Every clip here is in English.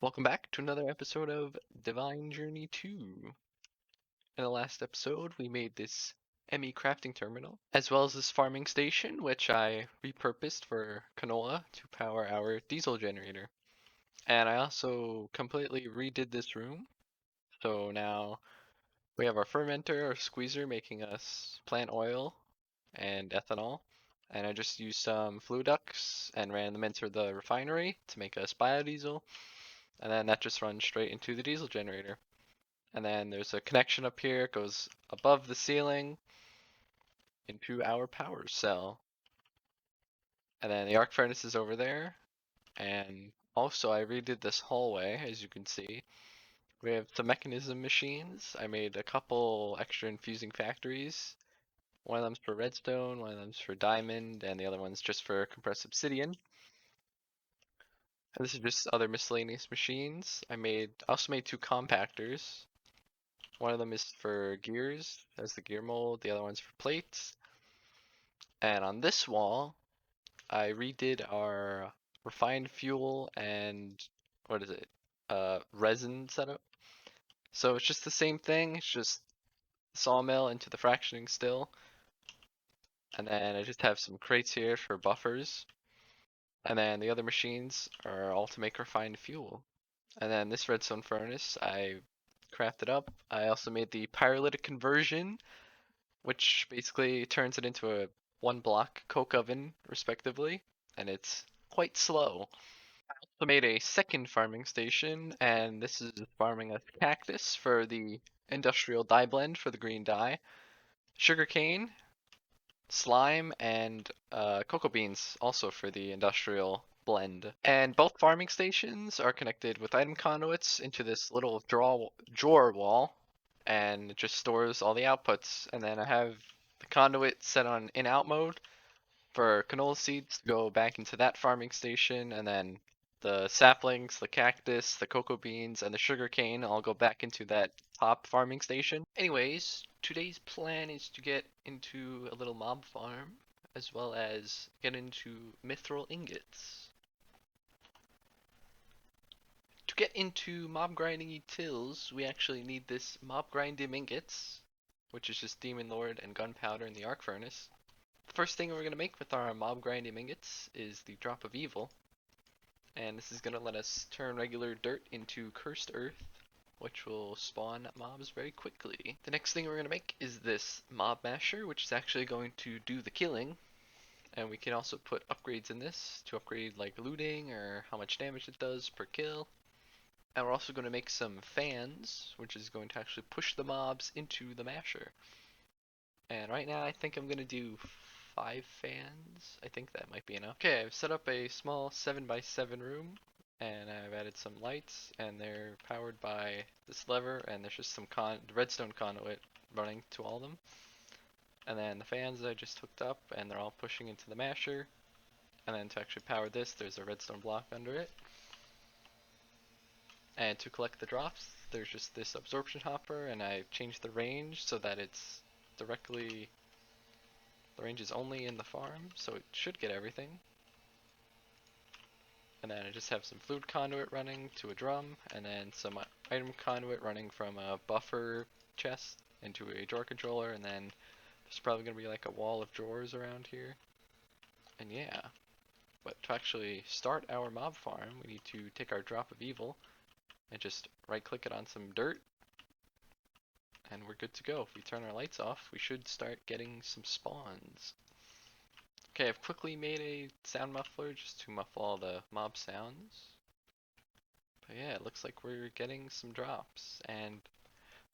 Welcome back to another episode of Divine Journey 2. In the last episode, we made this ME crafting terminal, as well as this farming station, which I repurposed for canola to power our diesel generator. And I also completely redid this room, so now we have our fermenter or squeezer making us plant oil and ethanol. And I just used some flue ducts and ran them into the refinery to make us biodiesel. And then that just runs straight into the diesel generator. And then there's a connection up here, it goes above the ceiling into our power cell. And then the arc furnace is over there. And also I redid this hallway, as you can see. We have the mechanism machines. I made a couple extra infusing factories. One of them's for redstone, one of them's for diamond, and the other one's just for compressed obsidian. And this is just other miscellaneous machines. I also made two compactors. One of them is for gears, as the gear mold, the other one's for plates. And on this wall, I redid our refined fuel and what is it? Resin setup. So it's just the same thing, it's just sawmill into the fractioning still. And then I just have some crates here for buffers. And then the other machines are all to make refined fuel. And then this redstone furnace I crafted up. I also made the pyrolytic conversion, which basically turns it into a one block coke oven, respectively, and it's quite slow. So made a second farming station, and this is farming a cactus for the industrial dye blend for the green dye, sugarcane, slime, and cocoa beans also for the industrial blend. And both farming stations are connected with item conduits into this little drawer wall, and it just stores all the outputs. And then I have the conduit set on in-out mode for canola seeds to go back into that farming station, and then the saplings, the cactus, the cocoa beans, and the sugar cane all go back into that top farming station. Anyways, today's plan is to get into a little mob farm, as well as get into Mithril Ingots. To get into mob grinding utils, we actually need this mob grinding ingots, which is just Demon Lord and gunpowder in the arc furnace. The first thing we're going to make with our mob grinding ingots is the drop of evil. And this is going to let us turn regular dirt into cursed earth, which will spawn mobs very quickly. The next thing we're going to make is this mob masher, which is actually going to do the killing. And we can also put upgrades in this to upgrade like looting or how much damage it does per kill. And we're also going to make some fans, which is going to actually push the mobs into the masher. And right now I think I'm going to do 5 fans. I think that might be enough. Okay, I've set up a small 7x7 room, and I've added some lights, and they're powered by this lever, and there's just some redstone conduit running to all of them. And then the fans I just hooked up, and they're all pushing into the masher. And then to actually power this, there's a redstone block under it. And to collect the drops, there's just this absorption hopper, and I changed the range so that it's directly, the range is only in the farm, so it should get everything. And then I just have some fluid conduit running to a drum, and then some item conduit running from a buffer chest into a drawer controller, and then there's probably going to be like a wall of drawers around here. And yeah, but to actually start our mob farm, we need to take our drop of evil and just right click it on some dirt, and we're good to go. If we turn our lights off, we should start getting some spawns. Okay, I've quickly made a sound muffler just to muffle all the mob sounds. But yeah, it looks like we're getting some drops, and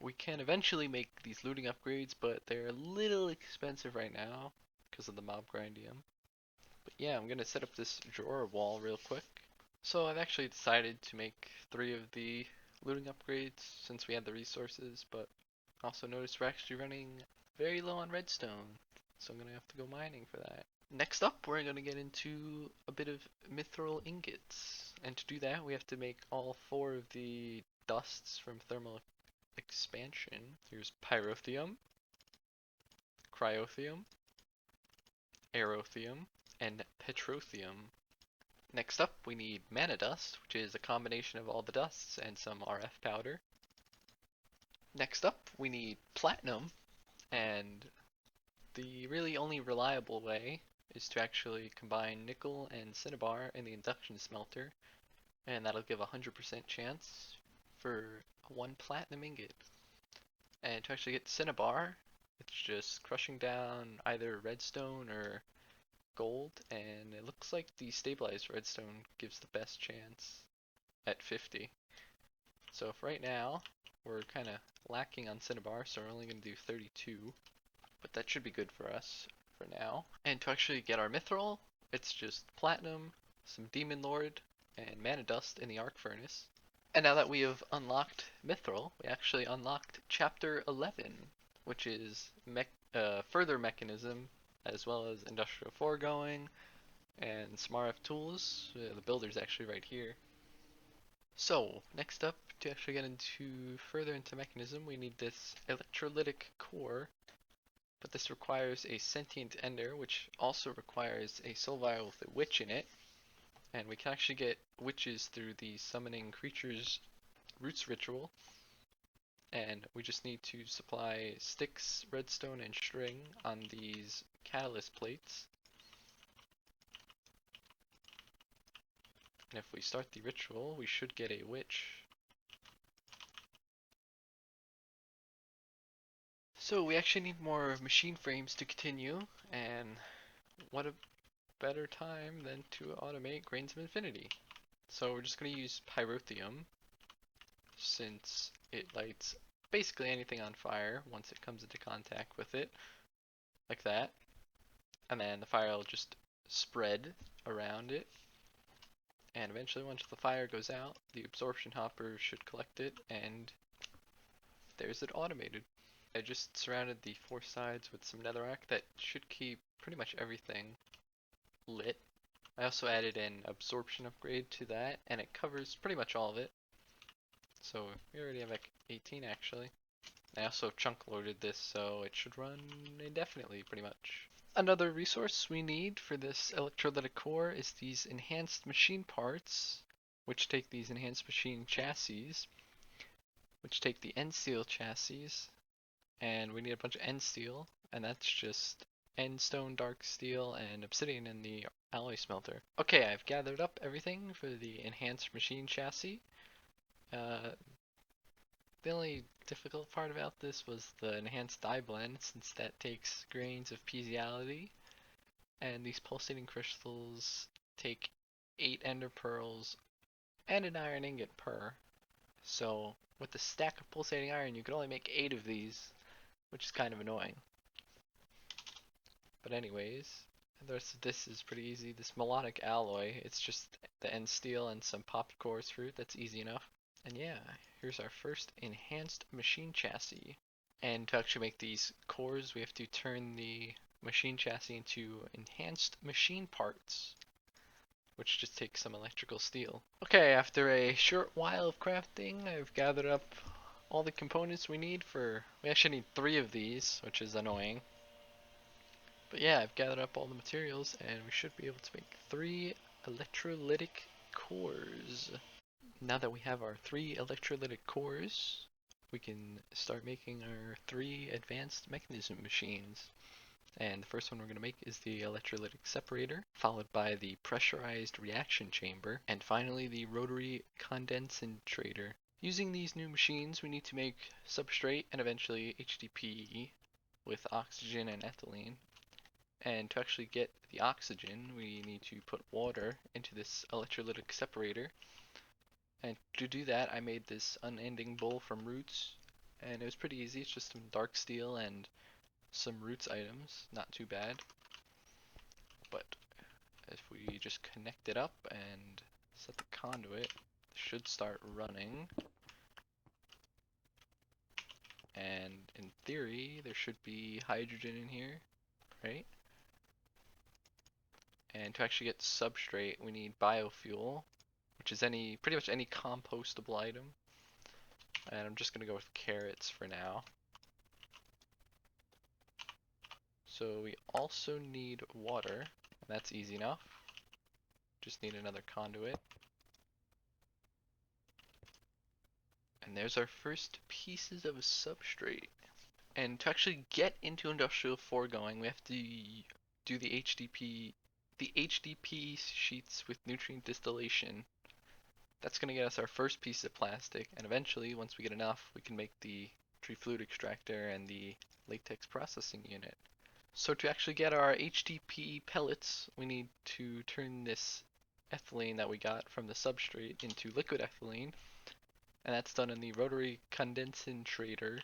we can eventually make these looting upgrades, but they're a little expensive right now because of the mob grindium. But yeah, I'm gonna set up this drawer wall real quick. So I've actually decided to make 3 of the looting upgrades since we had the resources, but also noticed we're actually running very low on redstone, so I'm gonna have to go mining for that. Next up, we're going to get into a bit of mithril ingots. And to do that, we have to make all 4 of the dusts from thermal expansion. Here's pyrotheum, cryothium, aerotheum, and petrotheum. Next up, we need mana dust, which is a combination of all the dusts and some RF powder. Next up, we need platinum, and the really only reliable way is to actually combine nickel and cinnabar in the induction smelter, and that'll give a 100% chance for one platinum ingot. And to actually get cinnabar, it's just crushing down either redstone or gold, and it looks like the stabilized redstone gives the best chance at 50. So if right now we're kind of lacking on cinnabar, so we're only going to do 32, but that should be good for us for now. And to actually get our mithril, it's just platinum, some demon lord, and mana dust in the arc furnace. And now that we have unlocked mithril, we actually unlocked chapter 11, which is further mechanism, as well as industrial foregoing and some RFTools. The builder's actually right here. So next up, to actually get further into mechanism, we need this electrolytic core, but this requires a sentient ender, which also requires a soul vial with a witch in it. And we can actually get witches through the summoning creatures roots ritual. And we just need to supply sticks, redstone, and string on these catalyst plates. And if we start the ritual, we should get a witch. So we actually need more machine frames to continue, and what a better time than to automate Grains of Infinity. So we're just going to use pyrotheum, since it lights basically anything on fire once it comes into contact with it, like that. And then the fire will just spread around it. And eventually, once the fire goes out, the absorption hopper should collect it, and there's it automated. I just surrounded the four sides with some netherrack that should keep pretty much everything lit. I also added an absorption upgrade to that, and it covers pretty much all of it. So we already have like 18 actually. I also chunk loaded this, so it should run indefinitely pretty much. Another resource we need for this electrolytic core is these enhanced machine parts, which take these enhanced machine chassis, which take the end steel chassis, and we need a bunch of end steel, and that's just end stone, dark steel, and obsidian in the alloy smelter. Okay, I've gathered up everything for the enhanced machine chassis. The only difficult part about this was the enhanced dye blend, since that takes grains of piezoality, and these pulsating crystals take 8 ender pearls and an iron ingot per. So with the stack of pulsating iron, you can only make 8 of these, which is kind of annoying. But anyways, the rest of this is pretty easy. This melodic alloy, it's just the end steel and some popped chorus fruit. That's easy enough. And yeah, here's our first enhanced machine chassis. And to actually make these cores, we have to turn the machine chassis into enhanced machine parts, which just takes some electrical steel. Okay, after a short while of crafting, I've gathered up all the components we need we actually need 3 of these, which is annoying. But yeah, I've gathered up all the materials, and we should be able to make 3 electrolytic cores. Now that we have our 3 electrolytic cores, we can start making our 3 advanced mechanism machines. And the first one we're going to make is the Electrolytic Separator, followed by the Pressurized Reaction Chamber, and finally the Rotary Condensator. Using these new machines, we need to make substrate and eventually HDPE with oxygen and ethylene. And to actually get the oxygen, we need to put water into this electrolytic separator. And to do that, I made this unending bowl from roots, and it was pretty easy. It's just some dark steel and some roots items, not too bad. But if we just connect it up and set the conduit, it should start running. And in theory, there should be hydrogen in here, right? And to actually get substrate, we need biofuel, which is pretty much any compostable item. And I'm just gonna go with carrots for now. So we also need water, and that's easy enough. Just need another conduit. And there's our first pieces of substrate. And to actually get into Industrial 4 going, we have to do the HDP sheets with nutrient distillation. That's going to get us our first piece of plastic, and eventually, once we get enough, we can make the tree fluid extractor and the latex processing unit. So to actually get our HDP pellets, we need to turn this ethylene that we got from the substrate into liquid ethylene, and that's done in the rotary condensator.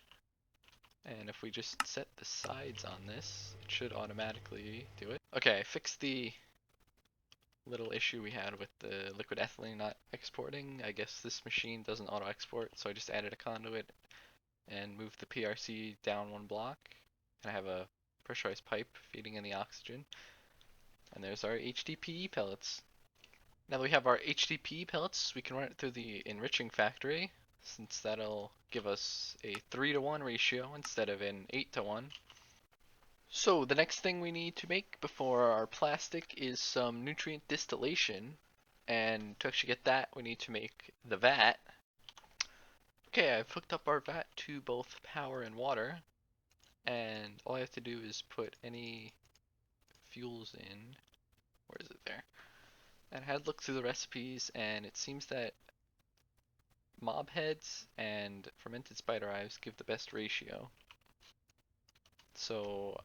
And if we just set the sides on this, it should automatically do it. Okay, I fixed the little issue we had with the liquid ethylene not exporting. I guess this machine doesn't auto export, so I just added a conduit and moved the PRC down one block. And I have a pressurized pipe feeding in the oxygen. And there's our HDPE pellets. Now that we have our HDPE pellets, we can run it through the enriching factory, since that'll give us a 3-to-1 ratio instead of an 8-to-1. So the next thing we need to make before our plastic is some nutrient distillation, and to actually get that we need to make the vat. Okay, I've hooked up our vat to both power and water, and all I have to do is put any fuels in. Where is it there? And I had looked through the recipes, and it seems that mob heads and fermented spider hives give the best ratio. So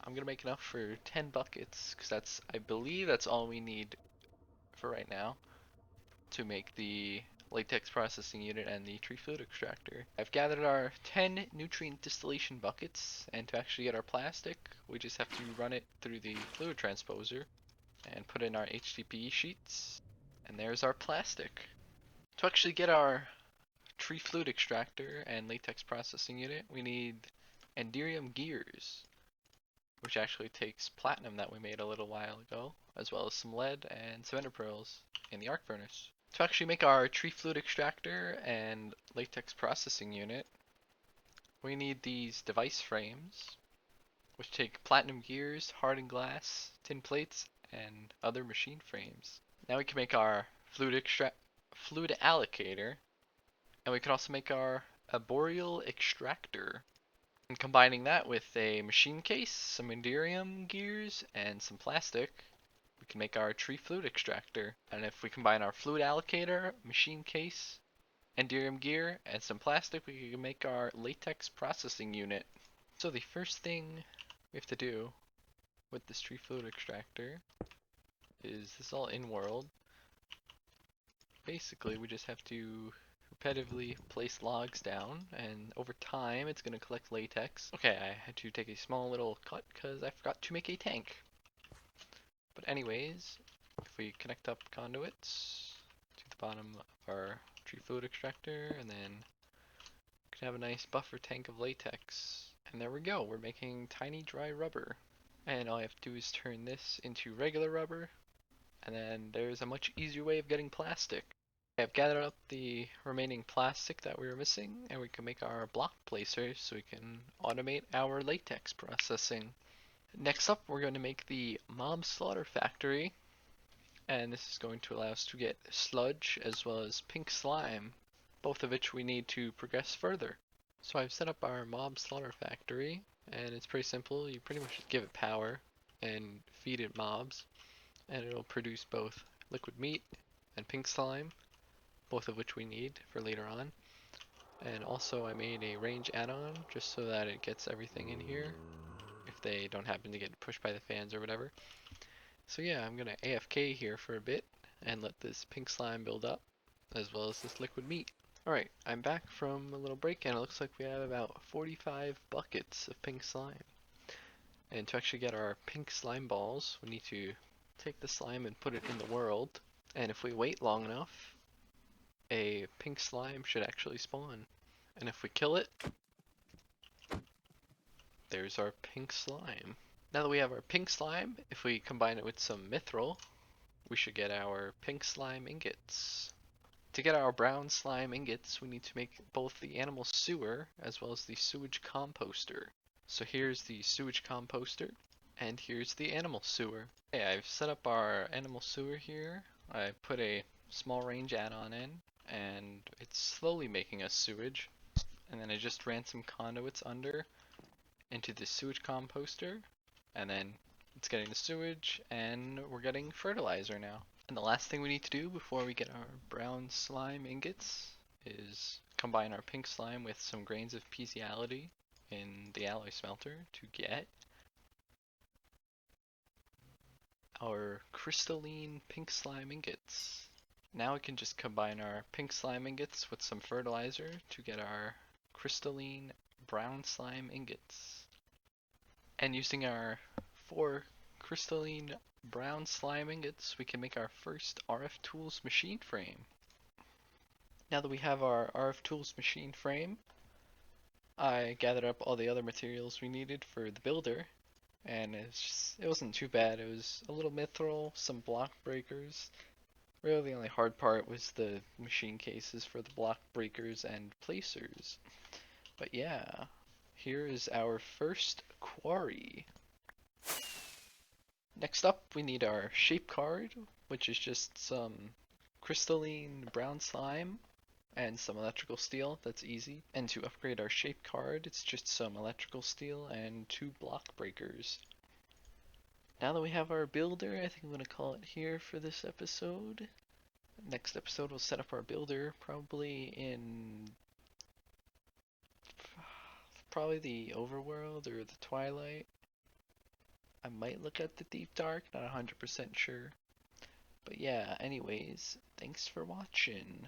I'm gonna make enough for 10 buckets, because I believe that's all we need for right now to make the latex processing unit and the tree fluid extractor. I've gathered our 10 nutrient distillation buckets, and to actually get our plastic, we just have to run it through the fluid transposer and put in our HDPE sheets, and there's our plastic. To actually get our tree fluid extractor and latex processing unit, we need Enderium gears, which actually takes platinum that we made a little while ago, as well as some lead and some ender pearls in the arc furnace. To actually make our tree fluid extractor and latex processing unit, we need these device frames, which take platinum gears, hardened glass, tin plates, and other machine frames. Now we can make our fluid allocator, and we can also make our arboreal extractor. And combining that with a machine case, some Enderium gears, and some plastic, we can make our tree fluid extractor. And if we combine our fluid allocator, machine case, Enderium gear, and some plastic, we can make our latex processing unit. So the first thing we have to do with this tree fluid extractor is this all in world. Basically, we just have to repetitively place logs down, and over time it's going to collect latex. Okay, I had to take a small little cut because I forgot to make a tank. But anyways, if we connect up conduits to the bottom of our tree fluid extractor, and then we can have a nice buffer tank of latex. And there we go, we're making tiny dry rubber. And all I have to do is turn this into regular rubber, and then there's a much easier way of getting plastic. I've gathered up the remaining plastic that we were missing, and we can make our block placers so we can automate our latex processing. Next up, we're going to make the mob slaughter factory, and this is going to allow us to get sludge as well as pink slime, both of which we need to progress further. So I've set up our mob slaughter factory, and it's pretty simple. You pretty much just give it power and feed it mobs, and it'll produce both liquid meat and pink slime, both of which we need for later on. And also I made a range add-on just so that it gets everything in here if they don't happen to get pushed by the fans or whatever. So yeah, I'm gonna AFK here for a bit and let this pink slime build up, as well as this liquid meat. Alright, I'm back from a little break, and it looks like we have about 45 buckets of pink slime. And to actually get our pink slime balls, we need to take the slime and put it in the world. And if we wait long enough, a pink slime should actually spawn. And if we kill it, there's our pink slime. Now that we have our pink slime, if we combine it with some mithril, we should get our pink slime ingots. To get our brown slime ingots, we need to make both the animal sewer as well as the sewage composter. So here's the sewage composter, and here's the animal sewer. Okay, I've set up our animal sewer here I put a small range add-on in, and it's slowly making us sewage. And then I just ran some conduits under into the sewage composter, and then it's getting the sewage, and we're getting fertilizer now. And the last thing we need to do before we get our brown slime ingots is combine our pink slime with some grains of piezoality in the alloy smelter to get our crystalline pink slime ingots. Now we can just combine our pink slime ingots with some fertilizer to get our crystalline brown slime ingots. And using our 4 crystalline brown slime ingots, we can make our first RFTools machine frame. Now that we have our RFTools machine frame, I gathered up all the other materials we needed for the builder, and it wasn't too bad. It was a little mithril, some block breakers. Really the only hard part was the machine cases for the block breakers and placers. But yeah, here is our first quarry. Next up, we need our shape card, which is just some crystalline brown slime and some electrical steel. That's easy. And to upgrade our shape card, it's just some electrical steel and 2 block breakers. Now that we have our builder, I think I'm going to call it here for this episode. Next episode, we'll set up our builder probably in the overworld or the twilight. I might look at the deep dark, not 100% sure. But yeah, anyways, thanks for watching.